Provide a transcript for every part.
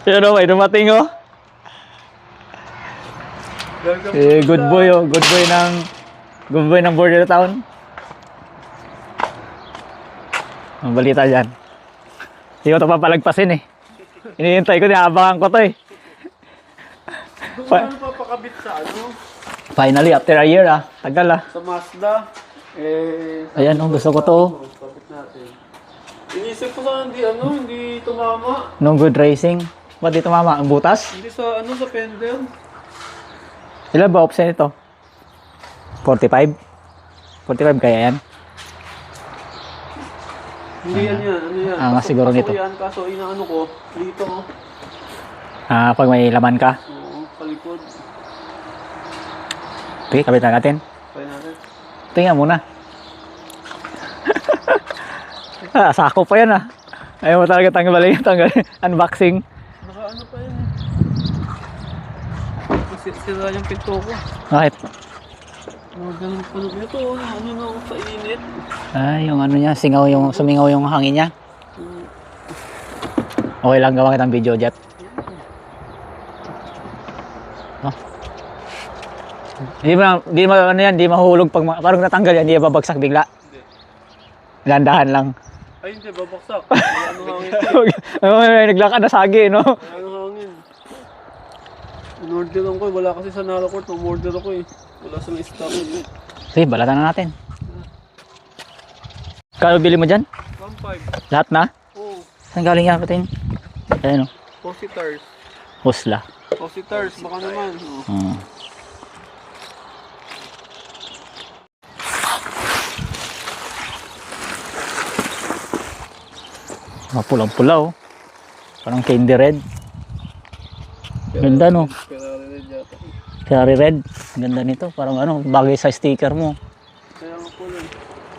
Yun o, may dumating o. Good boy o. Good boy ng Border Town. Ang balita dyan. Hindi ko ito papalagpasin eh. Hinihintay ko, naabangan ko ito eh. Doon pa pakabit sa ano? Finally, after a year tagal Sa Mazda. Ayan gusto ko to. Pakabit natin. Inisip ko sana hindi tumama. No good racing. Ba't di tumama? Ang butas? Hindi sa sa fender. Ilan ba option ito? 45? 45 kaya yan? Hindi yan. Nga siguro nito. Yan, kaso inaano ko, dito Pag may laman ka? Oo, palikod. Sige, kabit na natin. Kaya natin. Tingnan muna. Sako pa yan Ayaw mo talaga tanggalin. Unboxing. Naka pa yan sira yung pinto ko. Bakit? Ganun pa ito. Ano na ako sa init. Yung ano niya, sumingaw yung hangin niya. Okay lang, gawa kitang video jet. Hindi mahulog pag parang natanggal yan, hindi babagsak bigla. Landahan lang. Ay hindi, babaksak. Ano hangin? Naglakad na sagi, no? Ano hangin? In-order ko, wala kasi sa Nalacort, umorder ako eh. Wala sa stock eh. Sige, balatan na natin. Kano bili mo dyan? 1.5. Lahat na? Oo. Saan galing yan patin? Ayan o. Positars. Husla. Positars, baka naman. Mapulang-pula oh. Parang candy red. Ganda no. Ferrari red yata. Ferrari red. Ganda nito. Parang bagay sa sticker mo. Kaya nga pula.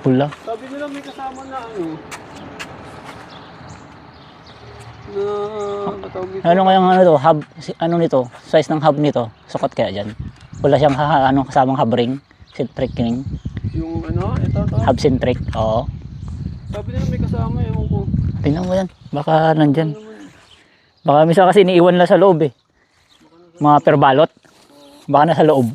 Pula. Sabi nila may kasama na Ano kayang to? Hub, nito? Size ng hub nito. Sukat kaya dyan. Wala siyang kasamang hub ring. Centric-ring. Yung ito to? Hub centric. Oo. Sabi nila may kasama ewan ko. Tingnan mo yan. Baka nandyan. Baka misa kasi iniiwan na sa loob eh. Mga perbalot. Baka nasa loob.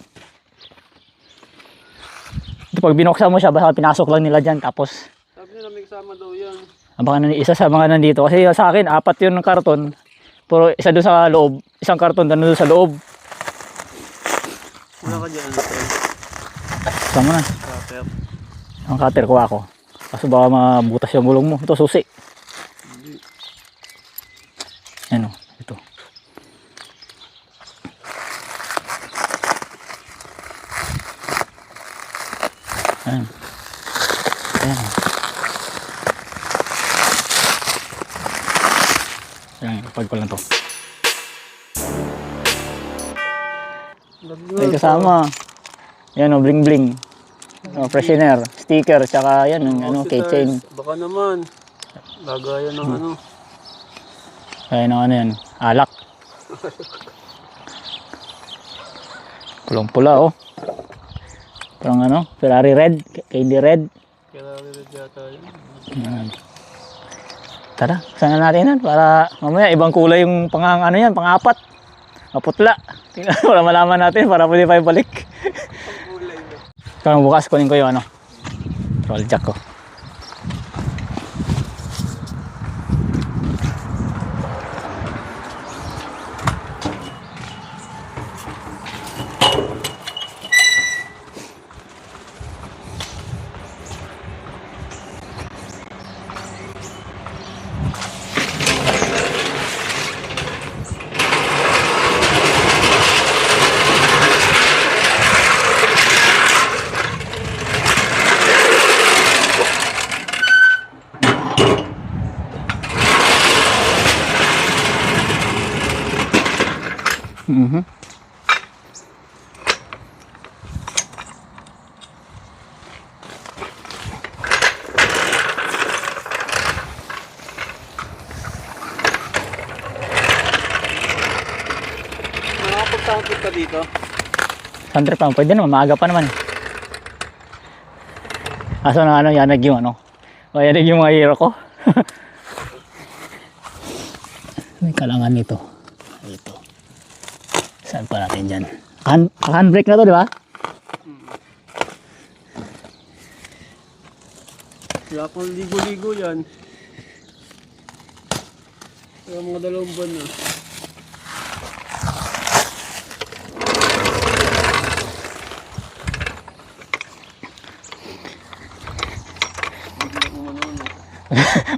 Ito, pag binuksan mo siya, baka pinasok lang nila dyan. Tapos, sabi nila may kasama daw yan. baka isa sa mga nandito. Kasi sa akin, 4 yun ng karton. Pero isa doon sa loob. Isang karton doon sa loob. Wala ka dyan. Saan mo na? Cutter. Ang cutter ko ako. Kaso baka mabutas yung gulong mo. Ito, susi. Ano, ito. Ayan. Ayan. Ayan, kapag ko lang to. May kasama. Ayan o, bling bling. Freshener, sticker, tsaka yan, keychain. Baka naman. Lagayan ng Ayan ang yan, alak. Pulang-pula oh. Parang Ferrari red, candy red. Ferrari red yata yun. Tara, sana natin yan para mamaya ibang kulay yung pang-apat. Maputla. Tingnan wala malaman natin para pwede pa ibalik. Kaya bukas kunin ko yung roll jack ko. Nakapag-soundproof ka dito? Sandre pa, pwede naman, maaga pa naman. Aso na yanag yung yanag yung mga hero ko. May kalangan nito. Ito. Saan pa natin dyan? Handbrake na to, di ba? Kaya pang ligo-ligo yan. Kaya mga 2 buwan na.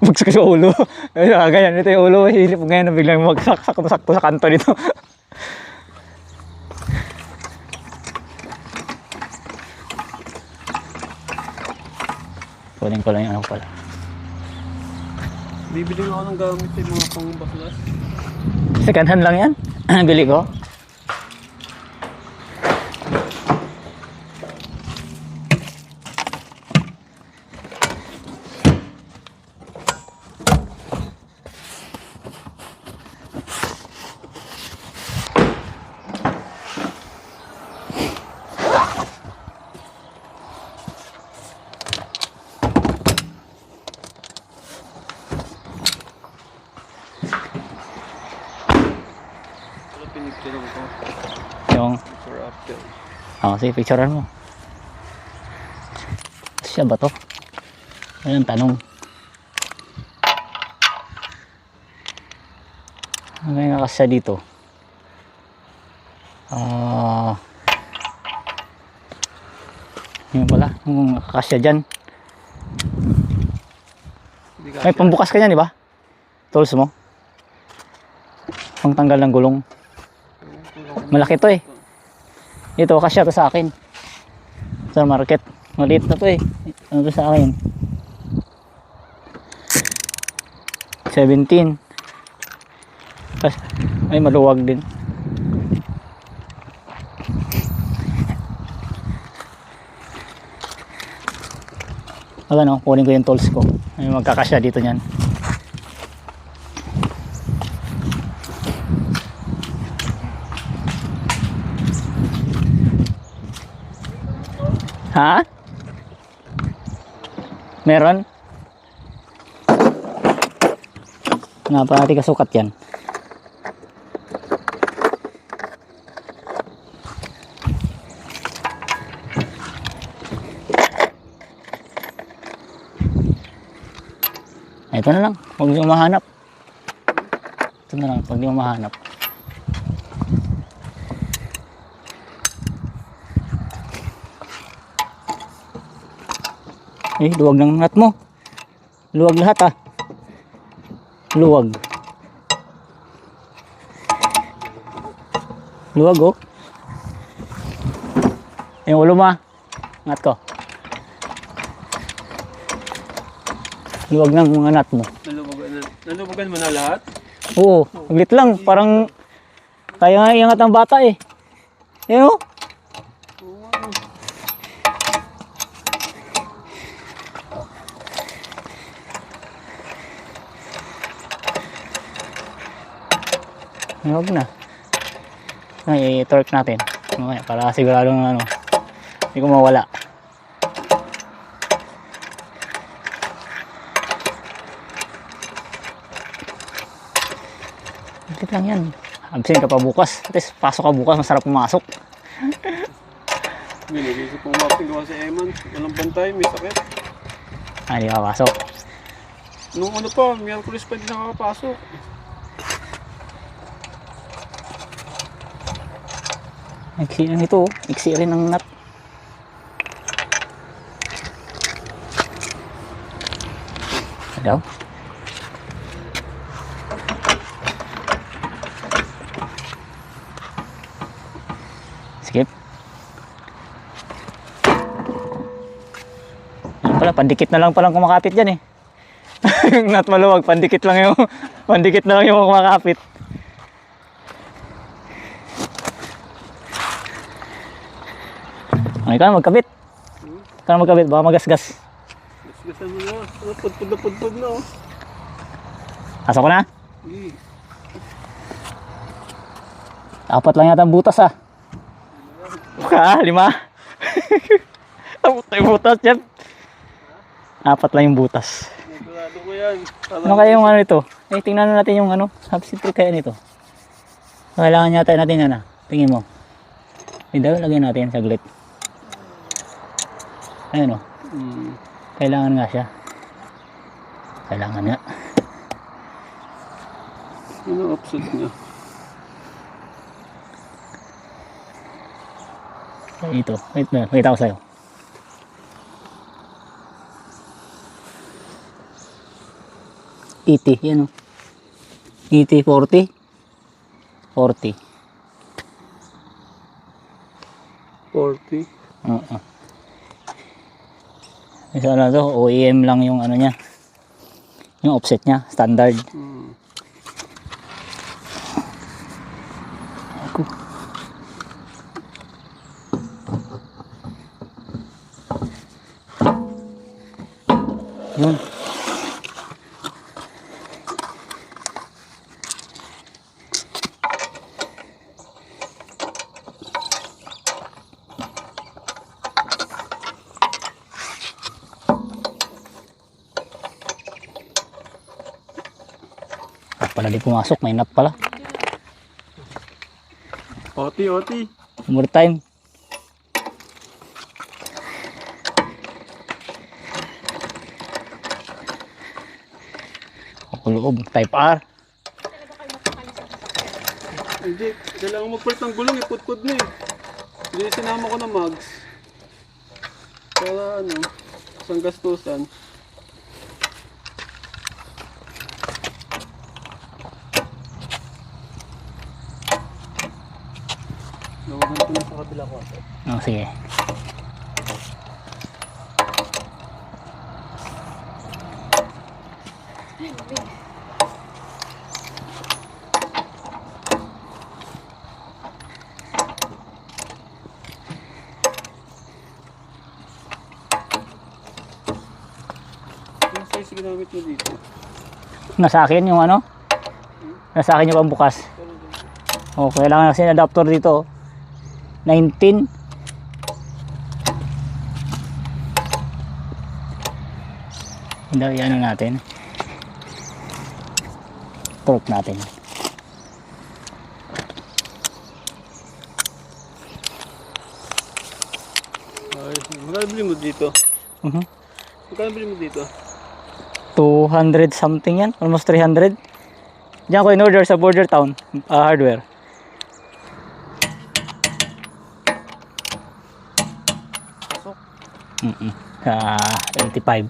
Bagsak sa ulo. Ganyan, ito yung ulo. Hilip ngayon na biglang magsakto sa kanto nito. Kunin ko lang yung ano pala. Bibili nga ako ng gamit yung mga pang-baklas. Second hand lang yan. Bili ko. Wala pinicturean ko. Yung, Before after. sige, picturean mo. Siya ba to? Ayun ang tanong. Ano yung nakasya dito? Yun pala, yung nakasya dyan. Hindi May pambukas ka dyan, di ba? Tools mo. Pangtanggal ng gulong. Malaki to eh. Ito, kasya to sa akin. Sa market. Maliit na to eh. Ano to sa akin? 17. Ay, maluwag din. Ano, kunin ko yung tools ko. Ay, magkakasya dito niyan. Ha? Meron? Nga pa natin kasukat yan. Ito na lang, huwag niyo mahanap. Ito na lang, huwag niyo mahanap. Luwag ng nut mo. Luwag lahat ah. Luwag. Luwag oh. Yung ulo mo ah. Nut ko. Luwag ng mga nut mo. Nalubagan mo na lahat? Oo, saglit lang. Parang kaya nga iangat ng bata eh. Yan oh. Huwag na. Ay, i-torque natin. Mamaya, para siguradong ano, hindi ko mawala. Hindi lang yan. Absent ka pa bukas. At least, pasok ka bukas, masarap pumasok. Binigisip kong mapping gawa si Eman. Walang bantay, may sakit. Hindi ka pasok. Nung ano pa, Miyerkules pa din nakakapasok. Iksi lang ito. Iksi rin ang nut. Daw. Skip. Yan pala, pandikit na lang palang kumakapit dyan eh. Yung nut maluwag, pandikit lang yung pandikit na lang yung kumakapit. Ay ka na magkabit. Ka na magkabit, baka magasgas. Gasgasan mo na. Pudpud na pudpud na oh. Pasok ko na. Hindi. Apat lang yata ang butas ah. Ka, 5. Apat lang yung butas dyan. Apat lang yung butas. Nagulado ko yan. Ano kaya yung ano ito? Eh, tingnan natin yung ano. Substitute kaya nito. Kailangan yata natin ano. Tingin mo. Hindi, lagyan natin saglit. Ayun o. Kailangan nga siya. Kailangan nga. Ano offset niya? Ito. Wait ako sa'yo. ET. Yan o. ET 40. 40. 40. Oo. Isa na to, OEM lang yung ano niya. Yung offset niya, standard. Ako. Yun. Pala di pumasok, may nap pala. Oti. More time. Loob, type R. Hindi, kailangan magpalit ng gulong, iputpud na eh. Hindi, sinama ko na mags. Para ano, isang gastusan. Nawagan ko na sa kabila ko. Oh, sige. Yung size ginamit mo dito. Nasa akin yung ano? Nasa akin yung pambukas. Oh, kailangan kasi ng adapter dito. 19. Hindi, ano natin. Torque natin. Ay, magkano bili mo dito? Mhm. Magkano bili mo dito? 200 something yan, almost 300. Diyan ko in order sa Border Town hardware. Pasok. Sa 85.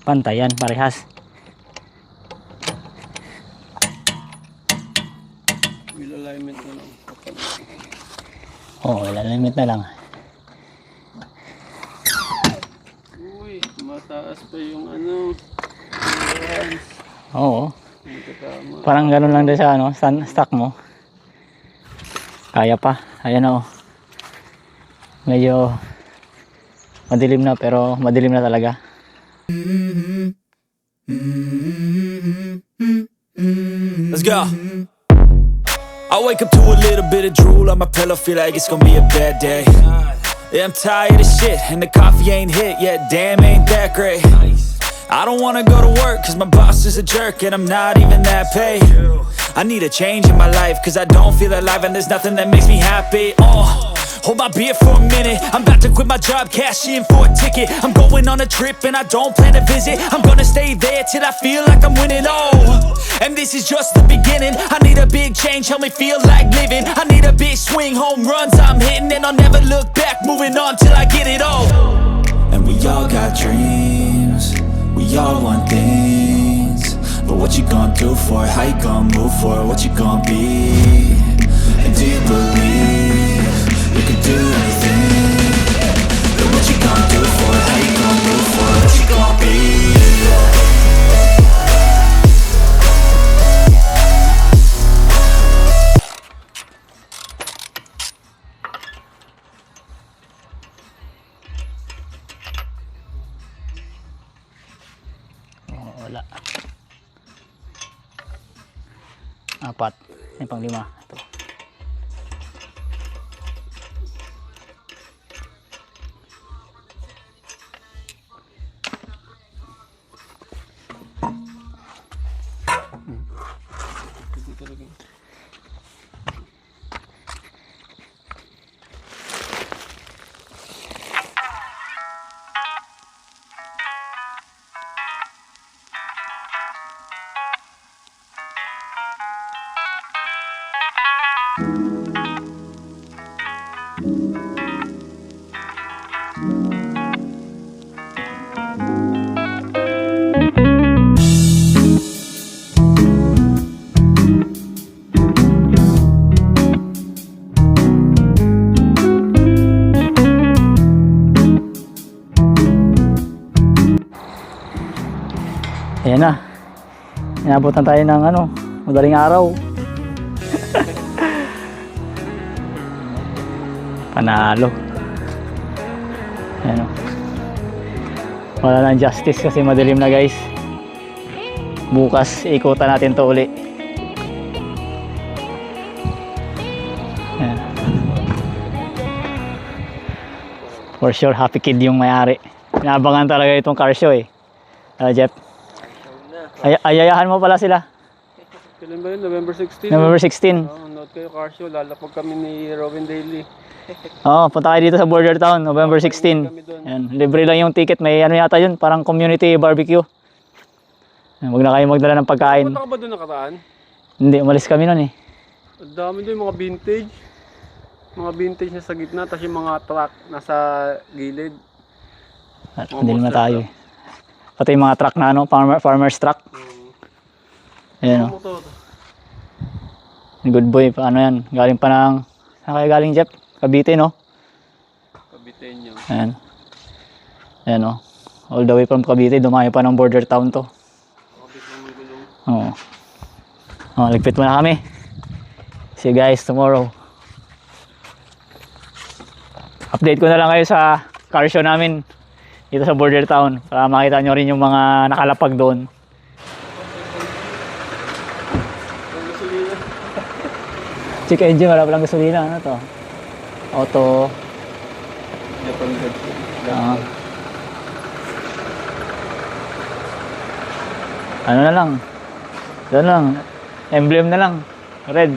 Pantay yan, parehas. Wheel alignment na lang. Oo, limit na lang. Uy, mataas pa yung ano. Clearance. Oo. Hindi ka tama. Parang ganun lang din sa ano, stock mo. Kaya pa. Ayan o. Medyo madilim na, pero madilim na talaga. Let's go. I wake up to a little bit of drool on my pillow, feel like it's gonna be a bad day. Yeah, I'm tired of shit, and the coffee ain't hit yet, damn, ain't that great. I don't wanna go to work, cause my boss is a jerk, and I'm not even that paid. I need a change in my life, cause I don't feel alive, and there's nothing that makes me happy. Hold my beer for a minute, I'm about to quit my job, cash in for a ticket. I'm going on a trip and I don't plan to visit. I'm gonna stay there till I feel like I'm winning, and this is just the beginning. I need a big change, help me feel like living. I need a big swing, home runs I'm hitting, and I'll never look back, moving on till I get it all. And we all got dreams, we all want things, but what you gonna do for it? How you gonna move for it? What you gonna be? And do you believe you can do anything? But what you gonna do for it? How you gonna move for it? What you gonna be? Oo, wala. 4. Yung pang 5. Ito. Ayan na. Inabutan tayo ng ano, madaling araw. Panalo. Ayan o. Wala nang justice kasi madilim na guys. Bukas ikutan natin to uli. Ayan. For sure happy kid yung may-ari. Inabangan talaga itong car show eh. Jeff? Ayayahan mo pala sila. Kailan ba yun? November 16? November 16. Note kayo car show. Lalapag kami ni Robin Daly. Punta kayo dito sa Border Town, November 16. Ayan, libre lang yung ticket. May ano yata yun, parang community barbecue. Ayan, huwag na kayo magdala ng pagkain. Punta ka ba doon nakaraan? Hindi, umalis kami nun eh. Ang dami doon, mga vintage. Mga vintage na sa gitna, tapos yung mga truck nasa gilid. At hindi naman tayo eh. Pati yung mga truck na ano, farmer's truck. Ayan o. Motor. Good boy, ano yan. Galing pa ng, saan kayo galing Jeff? Cavite no? Cavite nyo. Ayan. Ayan o. All the way from Cavite, dumayo pa ng border town to. Kapit naman gulong. Oo. Ligpit mo na kami. See you guys tomorrow. Update ko na lang kayo sa car show namin dito sa border town para makita nyo rin yung mga nakalapag doon. Check engine, wala palang gasolina. Ano to? Auto. Japan Red. Ano na lang. Doon lang. Emblem na lang. Red.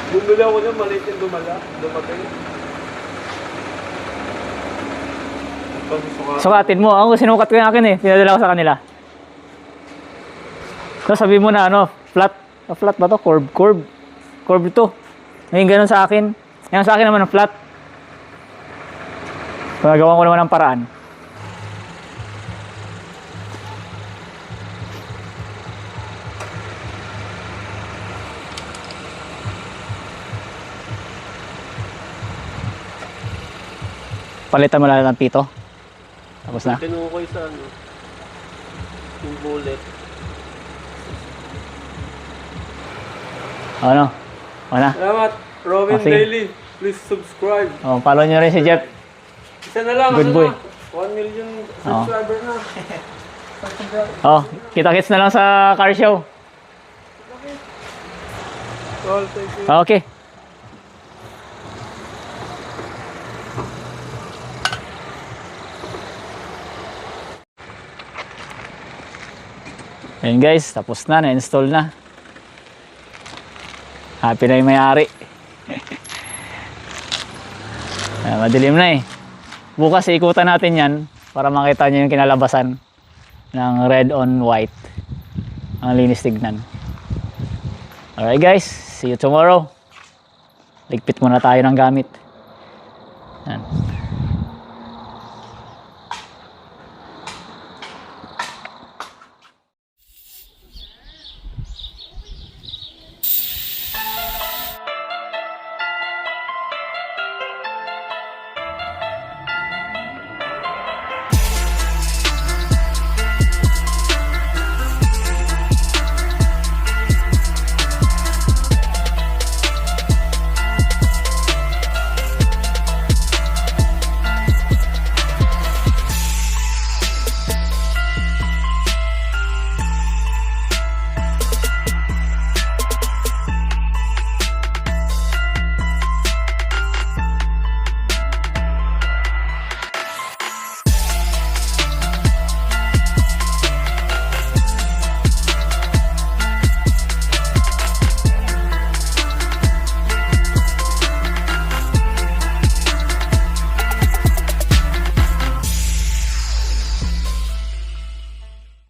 Bumili ako dyan, maliit yung dumating. Sukatin mo. Ako sinukat ko yung akin eh. Pinadala ko sa kanila. So sabi mo na ano, flat. Flat ba to? Curve. Curve to. Ngayon ganun sa akin. Yung sa akin naman ang flat. Pagagawa ko naman ng paraan. Palitan mo lang ng pito. Tapos na. Tinukoy sa ano, yung bullet. Ano? Ano? Salamat, Robin sige. Daly. Please subscribe. Follow nyo rin si Jeff. Isa na lang, Good ano boy. na? 1 million subscriber na. Kita-kits na lang sa car show. Well, thank you. Okay. Ayan guys, tapos na, na-install na. Happy na yung may-ari. Madilim na eh. Bukas ikutan natin yan para makita nyo yung kinalabasan ng red on white. Ang linis tignan. Alright guys, see you tomorrow. Ligpit muna tayo ng gamit. Yan.